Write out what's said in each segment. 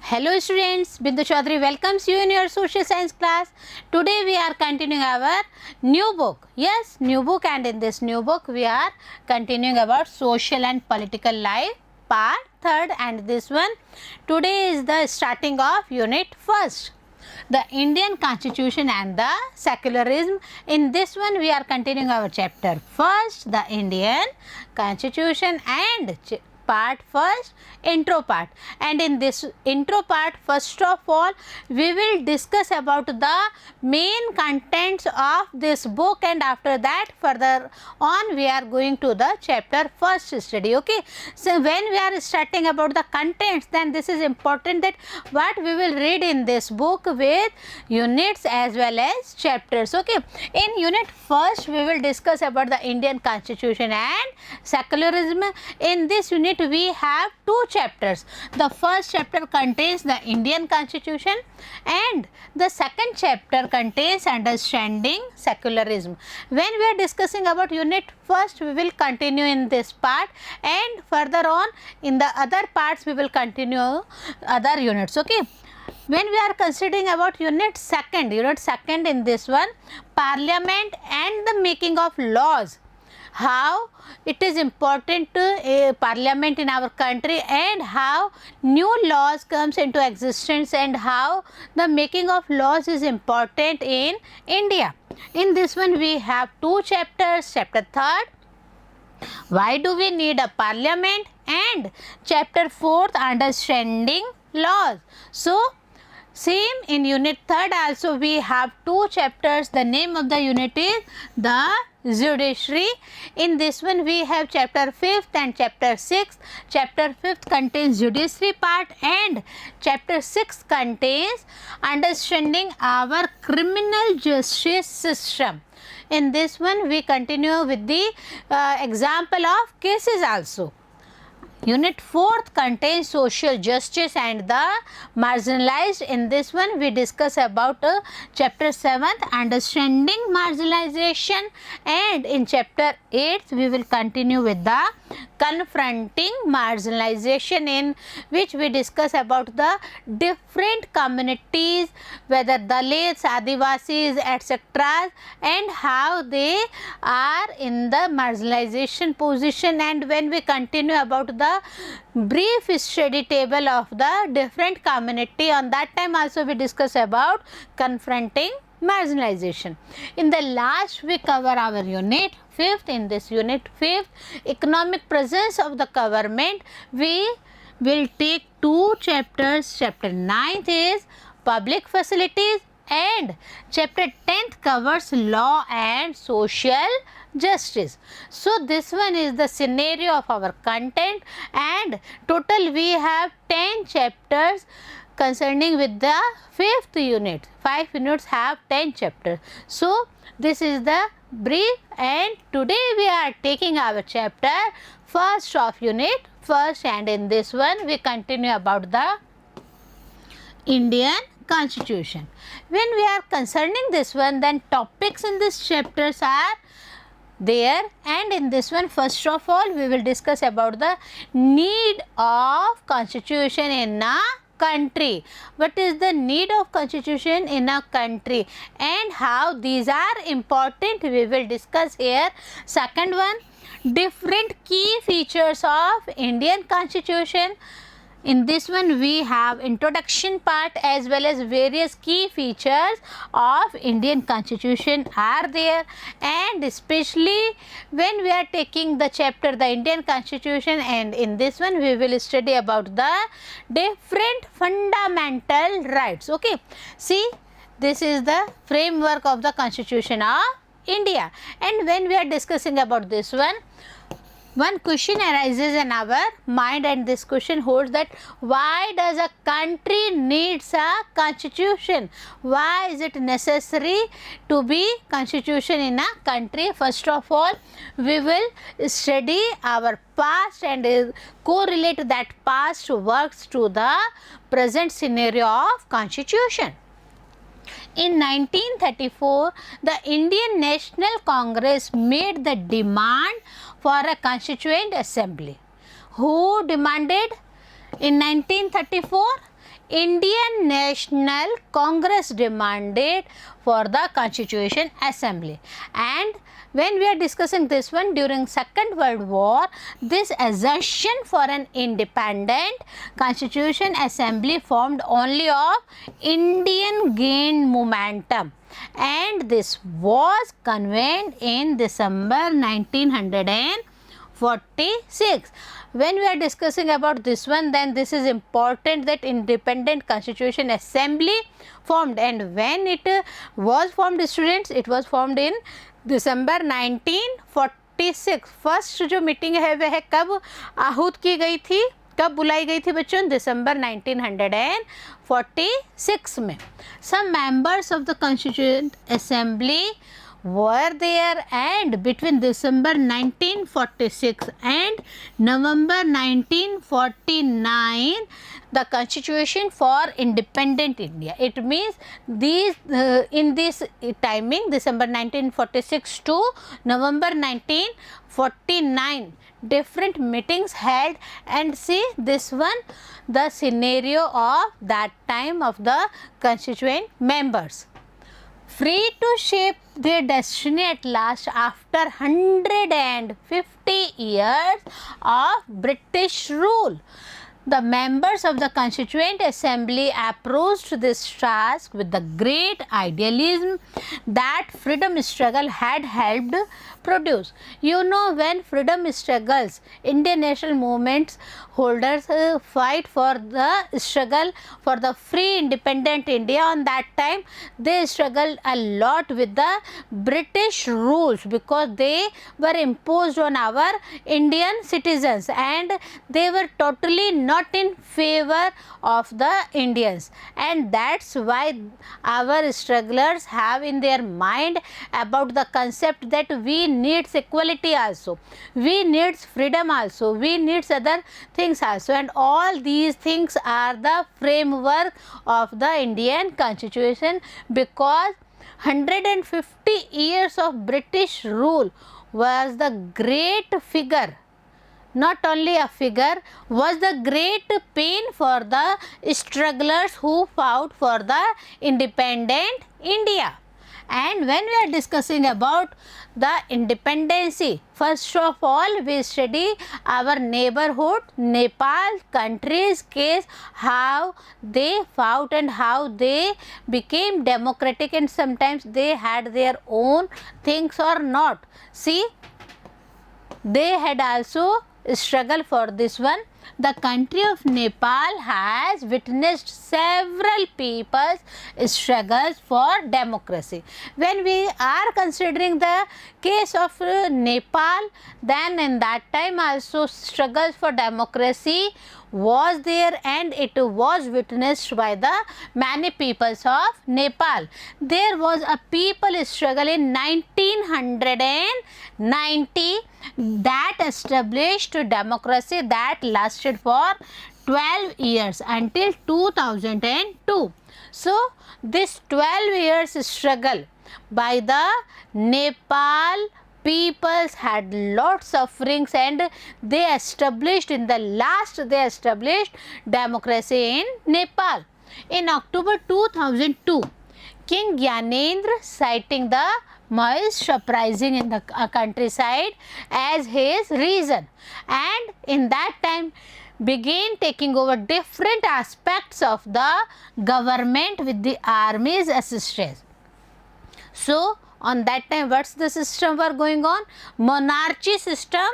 Hello students, Bindu Chaudhary welcomes you in your social science class. Today we are continuing our new book. Yes, new book, and in this new book we are continuing about social and political life part 3rd, and this one today is the starting of unit 1st. The Indian Constitution and the Secularism. In this one we are continuing our chapter 1st, the Indian Constitution, and part 1st, intro part. And in this intro part, first of all we will discuss about the main contents of this book, and after that further on we are going to the chapter 1st study. Okay, so when we are starting about the contents, then this is important that what we will read in this book with units as well as chapters. Okay, in unit 1st we will discuss about the Indian Constitution and secularism. In this unit we have 2 chapters. The first chapter contains the Indian Constitution, and the second chapter contains understanding secularism. When we are discussing about unit 1st, we will continue in this part, and further on in the other parts we will continue other units. Okay, when we are considering about unit 2nd in this one, Parliament and the making of laws, how it is important to parliament in our country, and how new laws comes into existence, and how the making of laws is important in India. In this one we have 2 chapters. Chapter 3rd, why do we need a parliament, and chapter 4th, understanding laws. So same in unit 3rd also we have 2 chapters. The name of the unit is the judiciary. In this one we have chapter 5th and chapter 6th. Chapter 5th contains judiciary part, and chapter 6th contains understanding our criminal justice system. In this one we continue with the example of cases also. Unit 4th contains social justice and the marginalized. In this one we discuss about chapter 7th, understanding marginalization, and in chapter 8th we will continue with the confronting marginalization, in which we discuss about the different communities, whether Dalits, Adivasis, etc., and how they are in the marginalization position. And when we continue about the brief study table of the different community, on that time also we discuss about confronting marginalization. In the last we cover our unit 5th. In this unit 5th, economic presence of the government, we will take 2 chapters. Chapter 9th is public facilities, and chapter 10th covers law and social justice. So this one is the scenario of our content, and total we have 10 chapters concerning with the 5th unit. 5 units have 10 chapters. So this is the brief, and today we are taking our chapter 1st of unit 1st, and in this one we continue about the Indian Constitution. When we are concerning this one, then topics in this chapters are there, and in this one first of all we will discuss about the need of constitution in a country. What is the need of constitution in a country and how these are important, we will discuss here. Second one, different key features of Indian Constitution. In this one we have introduction part as well as various key features of Indian Constitution are there, and especially when we are taking the chapter the Indian Constitution, and in this one we will study about the different fundamental rights. Okay, see, this is the framework of the Constitution of India, and when we are discussing about this one question arises in our mind, and this question holds that why does a country needs a constitution? Why is it necessary to be constitution in a country? First of all, we will study our past and correlate that past works to the present scenario of constitution. In 1934, the Indian National Congress made the demand for a constituent assembly. Who demanded in 1934? Indian National Congress demanded for the Constitution Assembly. And when we are discussing this one, during Second World War, this assertion for an independent Constitution Assembly formed only of Indian gained momentum, and this was convened in December 1946. When we are discussing about this one, then this is important that independent Constitution Assembly formed, and when it was formed, students, it was formed in December 1946. First जो meeting है वह कब आहूत की गई थी, कब बुलाई गई थी बच्चों? दिसंबर 1946 में. Some members of the Constituent Assembly were there, and between December 1946 and November 1949, the Constitution for Independent India. It means these in this timing, December 1946 to November 1949, different meetings held, and see this one, the scenario of that time of the constituent members. Free to shape their destiny at last after 150 years of British rule. The members of the Constituent Assembly approached this task with the great idealism that freedom struggle had helped produce. You know, when freedom struggles, Indian national movements holders fight for the struggle for the free independent India. On that time, they struggled a lot with the British rules because they were imposed on our Indian citizens, and they were totally not in favor of the Indians, and that's why our strugglers have in their mind about the concept that we needs equality also, we needs freedom also, we needs other things also, and all these things are the framework of the Indian Constitution, because 150 years of British rule was the great figure, not only a figure, was the great pain for the strugglers who fought for the independent India. And when we are discussing about the independency, first of all we study our neighborhood Nepal country's case, how they fought and how they became democratic, and sometimes they had their own things or not. See, they had also struggle for this one. The country of Nepal has witnessed several people's struggles for democracy. When we are considering the case of Nepal, then in that time also struggles for democracy was there, and it was witnessed by the many peoples of Nepal. There was a people struggle in 1990 that established democracy that lasted for 12 years until 2002. So this 12 years struggle by the Nepal peoples had lots of sufferings, and they established in the last, they established democracy in Nepal. In October 2002, King Gyanendra, citing the Maoist uprising in the countryside as his reason, and in that time began taking over different aspects of the government with the army's assistance. So on that time, what's the system were going on? Monarchy system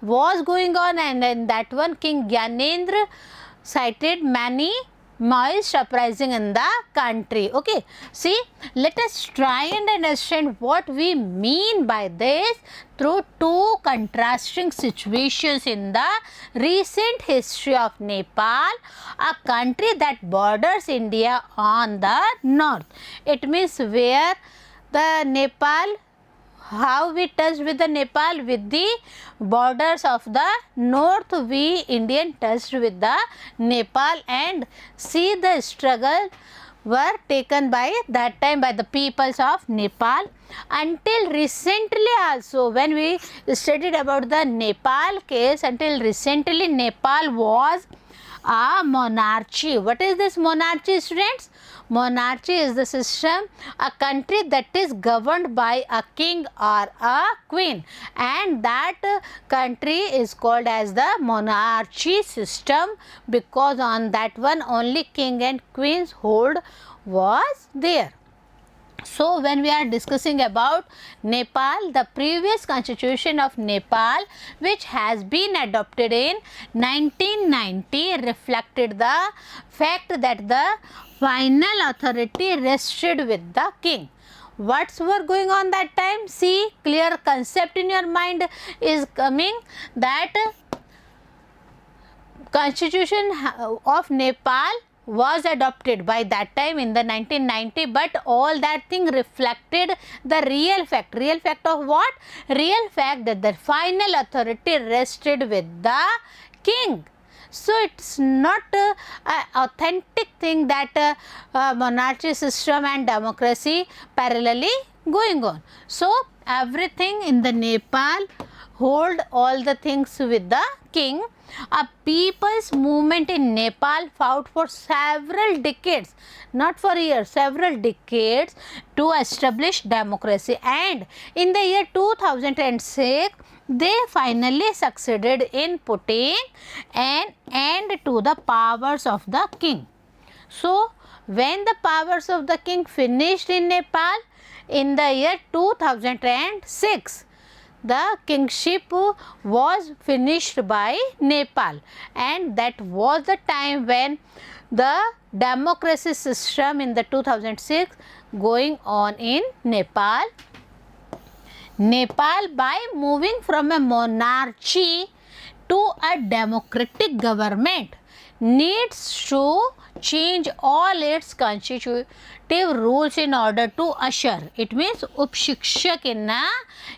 was going on, and in that one King Gyanendra cited many Maoist uprising in the country. Okay, see, let us try and understand what we mean by this through two contrasting situations in the recent history of Nepal, a country that borders India on the north. It means where the Nepal, how we touched with the Nepal, with the borders of the north, we Indian touched with the Nepal, and see the struggle were taken by that time by the peoples of Nepal. Until recently also, when we studied about the Nepal case, until recently Nepal was a monarchy. What is this monarchy, students? Monarchy is the system, a country that is governed by a king or a queen, and that country is called as the monarchy system because on that one only king and queen's hold was there. So, when we are discussing about Nepal, the previous constitution of Nepal, which has been adopted in 1990, reflected the fact that the final authority rested with the king. What's were going on that time? See, clear concept in your mind is coming that constitution of Nepal was adopted by that time in the 1990, but all that thing reflected the real fact of what? Real fact that the final authority rested with the king. So, it's not an authentic thing that monarchy system and democracy parallelly going on. So, everything in the Nepal hold all the things with the king. A people's movement in Nepal fought for several decades, not for years, several decades to establish democracy, and in the year 2006 they finally succeeded in putting an end to the powers of the king. So, when the powers of the king finished in Nepal in the year 2006, the kingship was finished by Nepal, and that was the time when the democracy system in the 2006 going on in Nepal. Nepal, by moving from a monarchy to a democratic government, needs to change all its constitutive rules in order to usher, it means upshikshak, in a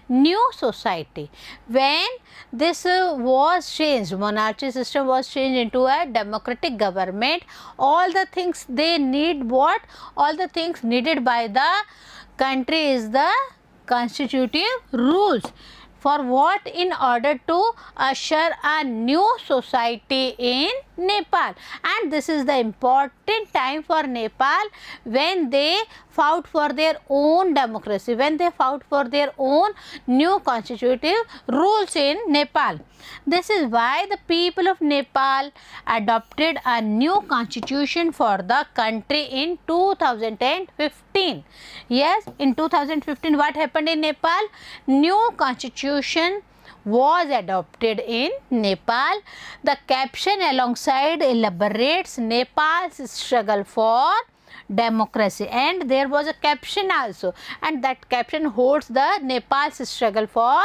new society. When this was changed, monarchy system was changed into a democratic government, all the things they need, what? All the things needed by the country is the constitutive rules. For what? In order to usher a new society in Nepal, and this is the important time for Nepal when they fought for their own democracy, when they fought for their own new constitutive rules in Nepal. This is why the people of Nepal adopted a new constitution for the country in 2015. Yes, in 2015 what happened in Nepal? New constitution was adopted in Nepal. The caption alongside elaborates Nepal's struggle for democracy, and there was a caption also, and that caption holds the Nepal's struggle for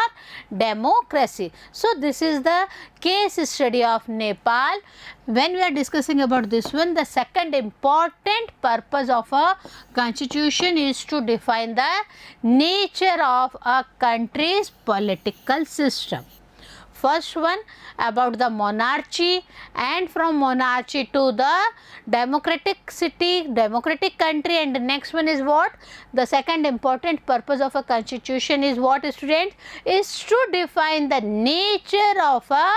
democracy. So, this is the case study of Nepal. When we are discussing about this one, the second important purpose of a constitution is to define the nature of a country's political system. First one about the monarchy, and from monarchy to the democratic country, and the next one is what? The second important purpose of a constitution is what, students? Is to define the nature of a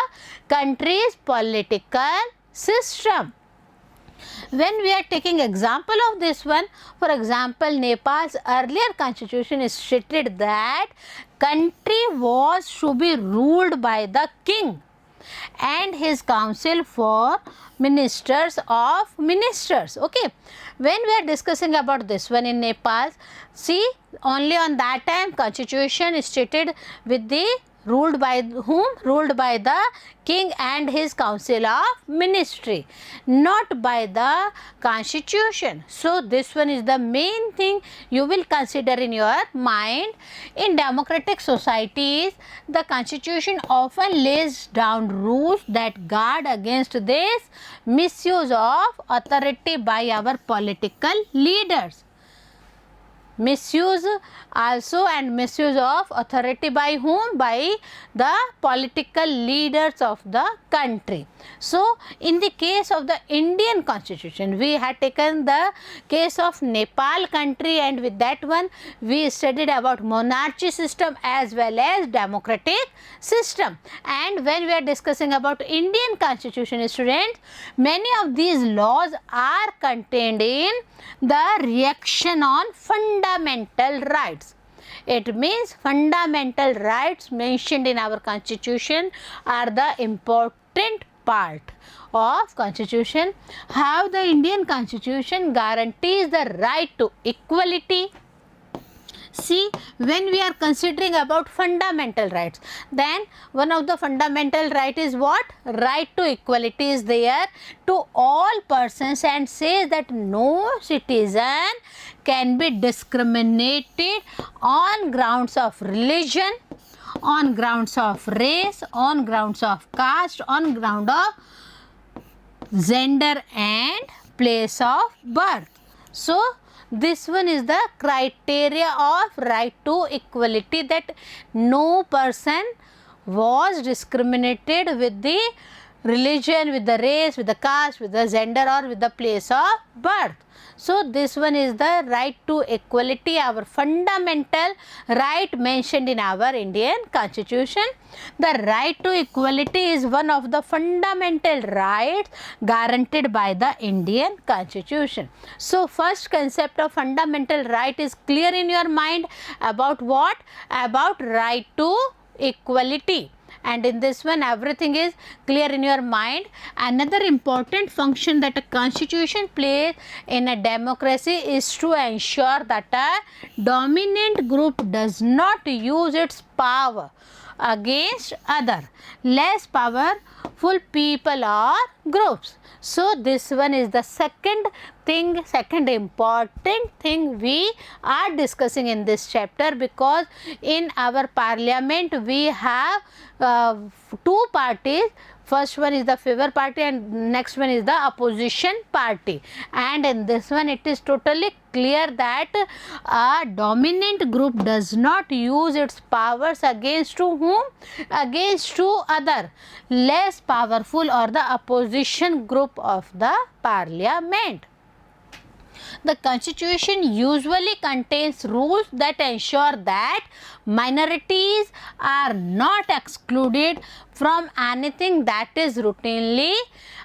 country's political system. When we are taking example of this one, for example, Nepal's earlier constitution stated that country was to be ruled by the king and his council for ministers of ministers. Okay, when we are discussing about this one in Nepal, see, only on that time constitution stated with the ruled by whom? Ruled by the king and his council of ministry, not by the constitution. So, this one is the main thing you will consider in your mind. In democratic societies, the constitution often lays down rules that guard against this misuse of authority by our political leaders. misuse also, and misuse of authority by whom? By the political leaders of the country. So in the case of the Indian constitution, we had taken the case of Nepal country, and with that one we studied about monarchy system as well as democratic system. And when we are discussing about Indian constitution, students, many of these laws are contained in the reaction on fundamental rights. It means fundamental rights mentioned in our constitution are the important part of constitution. How the Indian constitution guarantees the right to equality. See, when we are considering about fundamental rights, then one of the fundamental right is what? Right to equality is there to all persons, and says that no citizen can be discriminated on grounds of religion, on grounds of race, on grounds of caste, on ground of gender and place of birth. So this one is the criteria of right to equality, that no person was discriminated with the religion, with the race, with the caste, with the gender, or with the place of birth. So this one is the right to equality, our fundamental right mentioned in our Indian constitution. The right to equality is one of the fundamental rights guaranteed by the Indian constitution. So first concept of fundamental right is clear in your mind about what? About right to equality. And in this one everything is clear in your mind. Another important function that a constitution plays in a democracy is to ensure that a dominant group does not use its power against other less powerful people or groups. So this one is the second important thing we are discussing in this chapter, because in our parliament we have two parties. First one is the favor party and next one is the opposition party, and in this one it is totally clear that a dominant group does not use its powers against to whom? Against to other less powerful or the opposition group of the parliament. The constitution usually contains rules that ensure that minorities are not excluded from anything that is routinely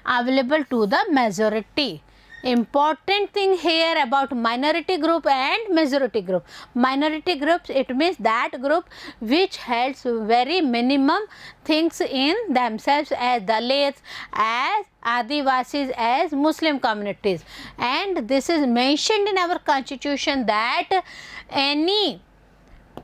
available to the majority. Important thing here about minority group and majority group. Minority groups, it means that group which has very minimum things in themselves, as Dalits, as Adivasis, as Muslim communities, and this is mentioned in our constitution that any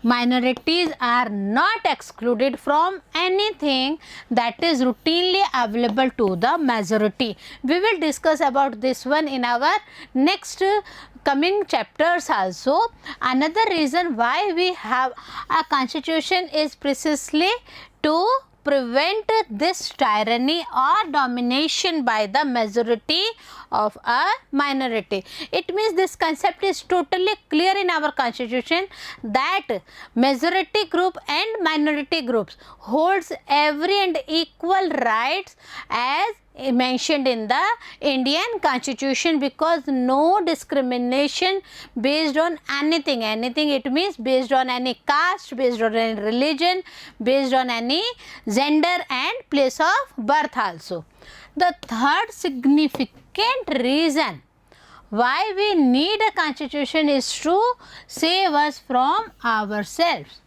minorities are not excluded from anything that is routinely available to the majority. We will discuss about this one in our next coming chapters also. Another reason why we have a constitution is precisely to prevent this tyranny or domination by the majority of a minority. It means this concept is totally clear in our constitution that majority group and minority groups holds every and equal rights as mentioned in the Indian constitution, because no discrimination based on anything. It means based on any caste, based on any religion, based on any gender and place of birth also. The third significant reason why we need a constitution is to save us from ourselves.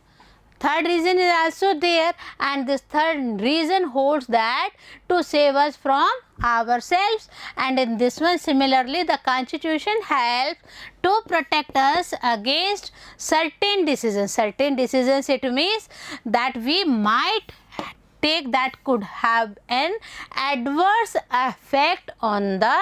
Third reason is also there, and this third reason holds that to save us from ourselves, and in this one similarly the constitution helps to protect us against certain decisions. Certain decisions, it means that we might take that could have an adverse effect on the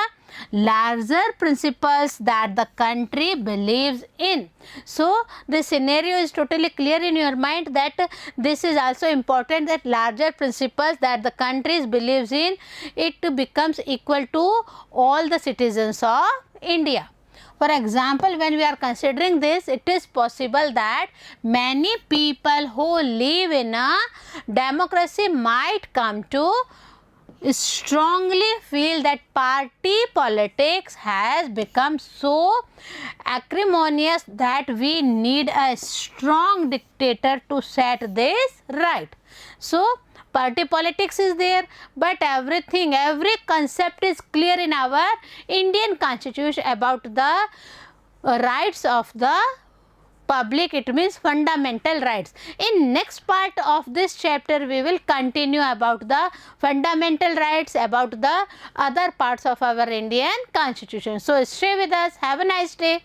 larger principles that the country believes in. So this scenario is totally clear in your mind that this is also important, that larger principles that the country believes in, it becomes equal to all the citizens of India. For example, when we are considering this, it is possible that many people who live in a democracy might come to strongly feel that party politics has become so acrimonious that we need a strong dictator to set this right. So party politics is there, but every concept is clear in our Indian constitution about the rights of the public, it means fundamental rights. In next part of this chapter we will continue about the fundamental rights, about the other parts of our Indian constitution. So stay with us. Have a nice day.